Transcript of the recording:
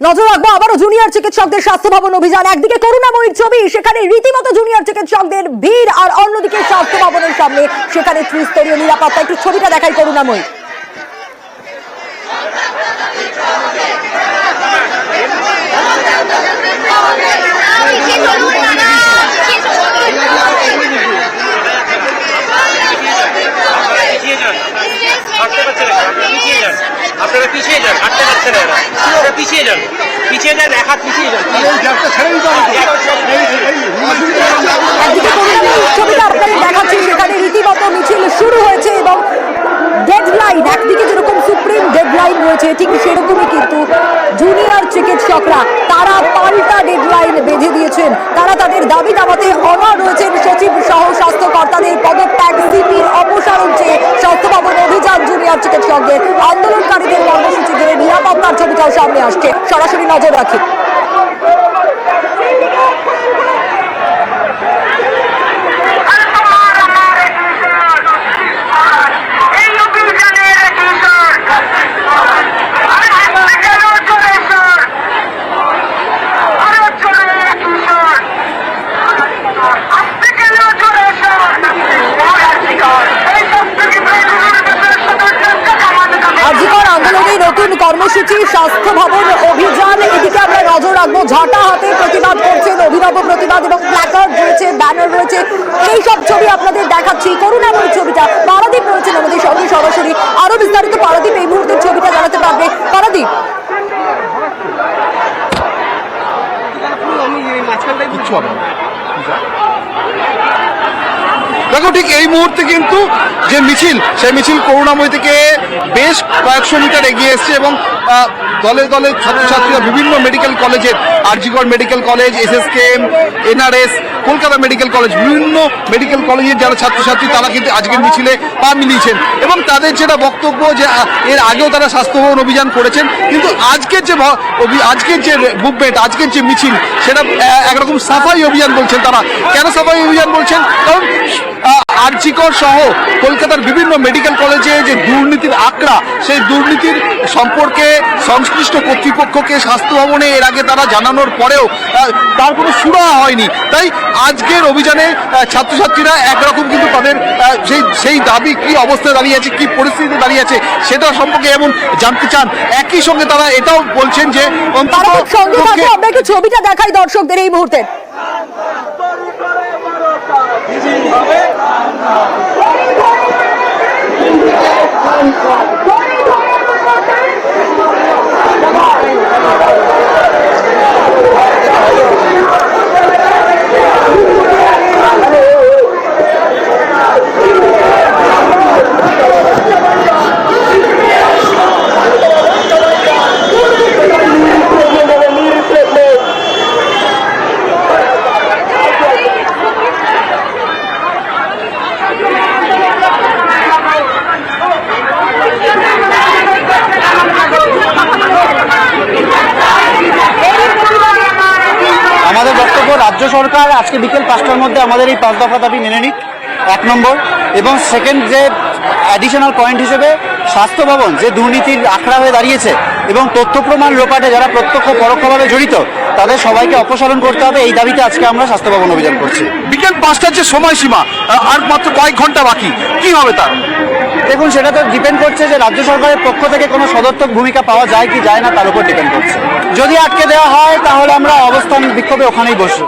নজর রাখবো আবারও জুনিয়র চিকিৎসকদের স্বাস্থ্য ভবন অভিযান। একদিকে করুণাময়ীর ছবি, সেখানে রীতিমতো জুনিয়র চিকিৎসকদের ভিড়, আর অন্যদিকে স্বাস্থ্য ভবনের সামনে সেখানে ত্রিস্তরীয় নিরাপত্তা। একটু ছবিটা দেখাই করুণাময়ী। আপনারা পিছিয়ে যান, হাঁটতে পারছেন না, আপনারা পিছিয়ে যান, পিছিয়ে যান, এক হাত পিছিয়ে যান। ছবিটা আপনাদের দেখাচ্ছি, সেখানে রীতিমতো মিছিল শুরু হয়েছে এবং ডেডলাইন, একদিকে যেরকম সুপ্রিম ডেডলাইন রয়েছে ঠিক সেরকমই কিন্তু জুনিয়র চিকিৎসকরা তারা পাল্টা ডেডলাইন বেঁধে দিয়েছেন। তারা তাদের দাবি দাবাতে অনড় রয়েছেন। সচিব সহ স্বাস্থ্য কর্তাদের পদত্যাগ, সিপির অপসারণ চেয়ে স্বাস্থ্য ভবন অভিযান জুনিয়র চিকিৎসকদের। আন্দোলনকারীদের কর্মসূচি ঘিরে নিরাপত্তার ছবিটাও সামনে আসছে, সরাসরি নজর রাখি। নতুন কর্মসূচি স্বাস্থ্য ভবন অভিযান, এদিকে আমরা নজর রাখবো। ঝাঁটা হাতে প্রতিবাদ করছেন, অভিনব প্রতিবাদ এবং প্ল্যাকার্ড রয়েছে, ব্যানার রয়েছে, এই সব ছবি আপনাদের দেখাচ্ছি। করুণাময়ীর ছবিটা, পারাদীপ রয়েছেন আমাদের সঙ্গে সরাসরি। আরো বিস্তারিত পারাদীপ এই মুহূর্তের ছবিটা জানাতে পারবে। পারাদীপ, দেখো ঠিক এই মুহূর্তে কিন্তু যে মিছিল, সেই মিছিল করুণাময়ী থেকে বেশ কয়েকশো মিটার এগিয়ে এসছে এবং দলে দলে ছাত্রছাত্রীরা বিভিন্ন মেডিকেল কলেজের, RG Kar medical college, SSKM, NRS, Kolkata medical college, বিভিন্ন মেডিকেল কলেজের যারা ছাত্রছাত্রী তারা কিন্তু আজকের মিছিলে পা মিলিয়েছেন এবং তাদের যেটা বক্তব্য যে এর আগেও তারা স্বাস্থ্য ভবন অভিযান করেছেন, কিন্তু আজকের যে মুভমেন্ট, আজকের যে মিছিল, সেটা একরকম সাফাই অভিযান বলছেন তারা। কেন সাফাই অভিযান বলছেন? কারণ আরজিগড় সহ কলকাতার বিভিন্ন মেডিকেল কলেজে যে দুর্নীতির আঁকড়া, সেই দুর্নীতির সম্পর্কে সংশ্লিষ্ট কর্তৃপক্ষকে স্বাস্থ্য ভবনে এর আগে তারা জানানোর পরেও তার কোনো সুরাহা হয়নি। তাই আজকের অভিযানে ছাত্রছাত্রীরা একরকম কিন্তু তাদের সেই দাবি কি অবস্থায় দাঁড়িয়ে আছে, কি পরিস্থিতিতে দাঁড়িয়ে আছে সেটা সম্পর্কে এমন জানতে চান। একই সঙ্গে তারা এটাও বলছেন যে আমরা একটু ছবিটা দেখাই দর্শকদের এই মুহূর্তে। আমাদের বক্তব্য, রাজ্য সরকার আজকে বিকেল 5টার মধ্যে আমাদের এই 5 দফা দাবি মেনে নিক, 1 নম্বর। এবং সেকেন্ড যে অ্যাডিশনাল পয়েন্ট হিসেবে স্বাস্থ্য ভবন যে দুর্নীতির আখড়া হয়ে দাঁড়িয়েছে এবং তথ্য প্রমাণ লোপাটে যারা প্রত্যক্ষ পরোক্ষভাবে জড়িত তাদের সবাইকে অপসারণ করতে হবে, এই দাবিতে আজকে আমরা স্বাস্থ্য ভবন অভিযান করছি। বিকেল 5টার যে সময়সীমা, আর মাত্র কয়েক ঘন্টা বাকি, কি হবে তার? দেখুন, সেটা তো ডিপেন্ড করছে যে রাজ্য সরকারের পক্ষ থেকে কোনো সদর্থক ভূমিকা পাওয়া যায় কি যায় না তার উপর ডিপেন্ড করছে। যদি আটকে দেওয়া হয় তাহলে আমরা অবস্থান বিক্ষোভে ওখানেই বসি।